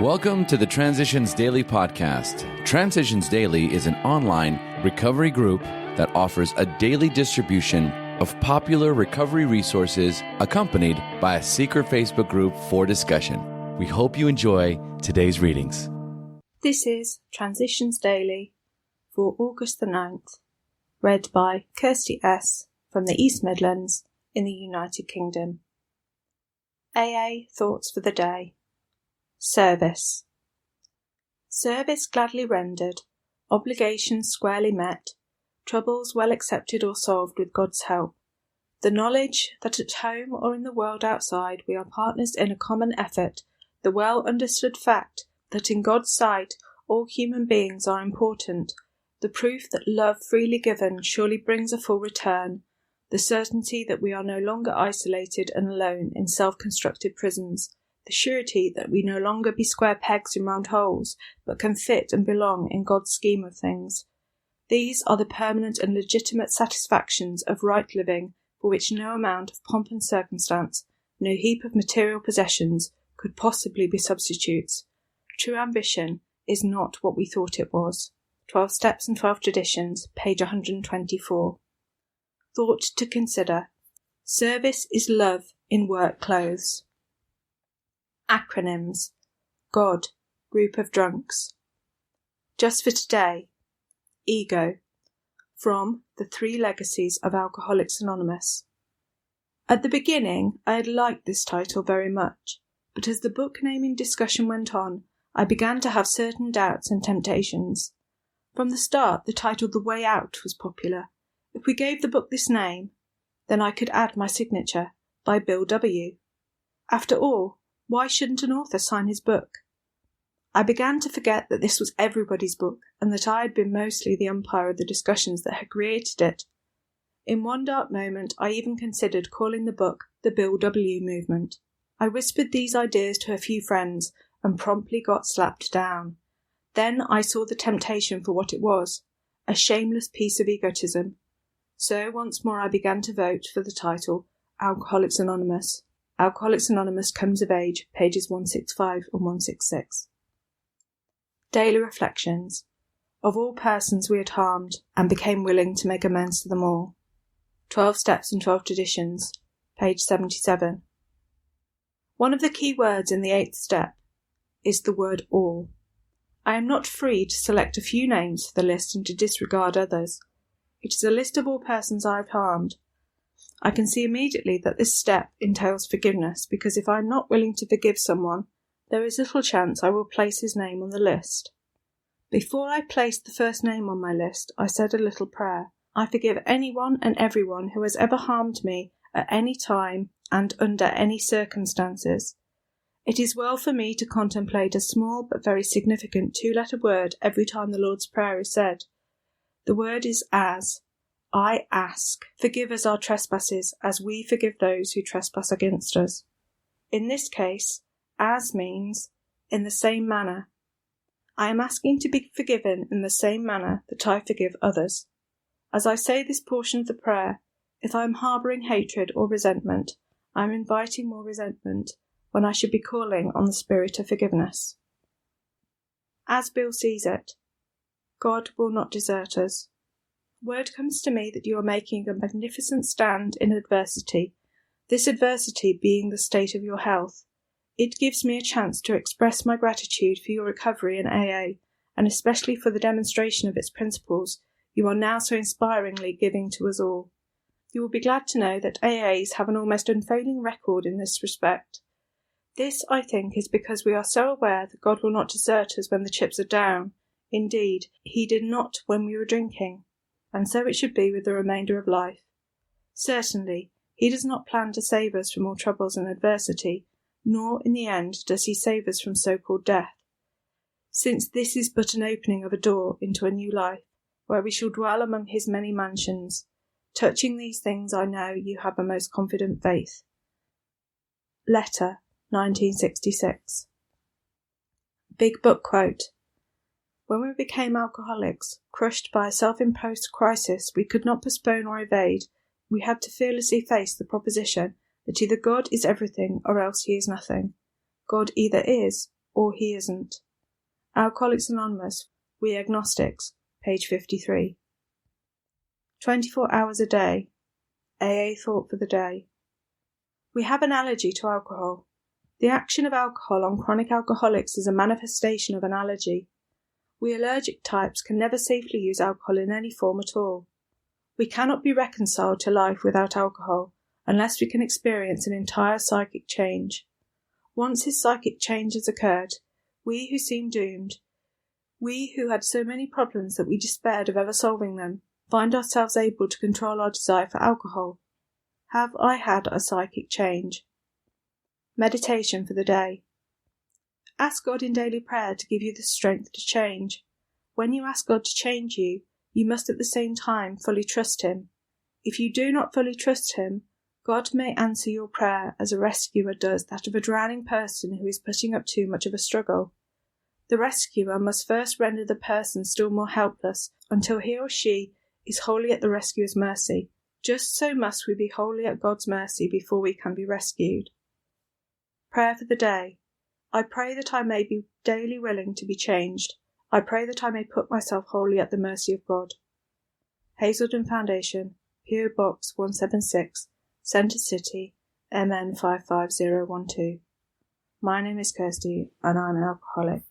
Welcome to the Transitions Daily podcast. Transitions Daily is an online recovery group that offers a daily distribution of popular recovery resources accompanied by a secret Facebook group for discussion. We hope you enjoy today's readings. This is Transitions Daily for August the 9th, read by Kirsty S. from the East Midlands in the United Kingdom. AA Thoughts for the Day. Service. Service gladly rendered, obligations squarely met, troubles well accepted or solved with God's help. The knowledge that at home or in the world outside we are partners in a common effort, the well understood fact that in God's sight all human beings are important, the proof that love freely given surely brings a full return, the certainty that we are no longer isolated and alone in self-constructed prisons, the surety that we no longer be square pegs in round holes, but can fit and belong in God's scheme of things. These are the permanent and legitimate satisfactions of right living for which no amount of pomp and circumstance, no heap of material possessions could possibly be substitutes. True ambition is not what we thought it was. 12 Steps and 12 Traditions, page 124. Thought to consider. Service is love in work clothes. Acronyms. God, group of drunks. Just for today. Ego. From The Three Legacies of Alcoholics Anonymous. At the beginning, I had liked this title very much, but as the book naming discussion went on, I began to have certain doubts and temptations. From the start, the title The Way Out was popular. If we gave the book this name, then I could add my signature, by Bill W. After all, why shouldn't an author sign his book? I began to forget that this was everybody's book, and that I had been mostly the umpire of the discussions that had created it. In one dark moment, I even considered calling the book The Bill W. Movement. I whispered these ideas to a few friends, and promptly got slapped down. Then I saw the temptation for what it was, a shameless piece of egotism. So once more I began to vote for the title, Alcoholics Anonymous. Alcoholics Anonymous Comes of Age, pages 165 and 166. Daily Reflections. Of all persons we had harmed, and became willing to make amends to them all. 12 Steps and 12 Traditions, page 77. One of the key words in the 8th step is the word all. I am not free to select a few names for the list and to disregard others. It is a list of all persons I have harmed. I can see immediately that this step entails forgiveness, because if I am not willing to forgive someone, there is little chance I will place his name on the list. Before I placed the first name on my list, I said a little prayer. I forgive anyone and everyone who has ever harmed me at any time and under any circumstances. It is well for me to contemplate a small but very significant 2-letter word every time the Lord's Prayer is said. The word is as. I ask, forgive us our trespasses, as we forgive those who trespass against us. In this case, as means in the same manner. I am asking to be forgiven in the same manner that I forgive others. As I say this portion of the prayer, if I am harbouring hatred or resentment, I am inviting more resentment when I should be calling on the spirit of forgiveness. As Bill sees it, God will not desert us. Word comes to me that you are making a magnificent stand in adversity, this adversity being the state of your health. It gives me a chance to express my gratitude for your recovery in AA, and especially for the demonstration of its principles you are now so inspiringly giving to us all. You will be glad to know that AAs have an almost unfailing record in this respect. This, I think, is because we are so aware that God will not desert us when the chips are down. Indeed, He did not when we were drinking, and so it should be with the remainder of life. Certainly, He does not plan to save us from all troubles and adversity, nor in the end does He save us from so-called death. Since this is but an opening of a door into a new life, where we shall dwell among His many mansions, touching these things I know you have a most confident faith. Letter, 1966. Big Book Quote. When we became alcoholics, crushed by a self-imposed crisis we could not postpone or evade, we had to fearlessly face the proposition that either God is everything or else He is nothing. God either is or he isn't. Alcoholics Anonymous, We Agnostics, page 53. 24 hours a day. AA thought for the day. We have an allergy to alcohol. The action of alcohol on chronic alcoholics is a manifestation of an allergy. We allergic types can never safely use alcohol in any form at all. We cannot be reconciled to life without alcohol unless we can experience an entire psychic change. Once his psychic change has occurred, we who seem doomed, we who had so many problems that we despaired of ever solving them, find ourselves able to control our desire for alcohol. Have I had a psychic change? Meditation for the day. Ask God in daily prayer to give you the strength to change. When you ask God to change you, you must at the same time fully trust Him. If you do not fully trust Him, God may answer your prayer as a rescuer does that of a drowning person who is putting up too much of a struggle. The rescuer must first render the person still more helpless until he or she is wholly at the rescuer's mercy. Just so must we be wholly at God's mercy before we can be rescued. Prayer for the day. I pray that I may be daily willing to be changed. I pray that I may put myself wholly at the mercy of God. Hazelden Foundation, P.O. Box 176, Center City, MN 55012. My name is Kirsty, and I'm an alcoholic.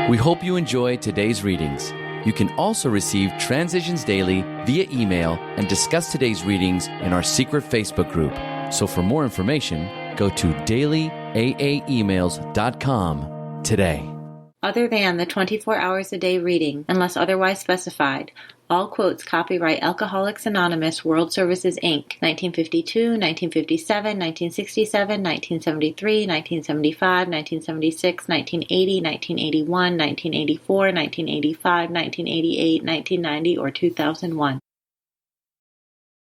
We hope you enjoyed today's readings. You can also receive Transitions Daily via email and discuss today's readings in our secret Facebook group. So for more information, go to dailyaaemails.com today. Other than the 24 hours a day reading, unless otherwise specified, all quotes copyright Alcoholics Anonymous World Services, Inc., 1952, 1957, 1967, 1973, 1975, 1976, 1980, 1981, 1984, 1985, 1988, 1990, or 2001.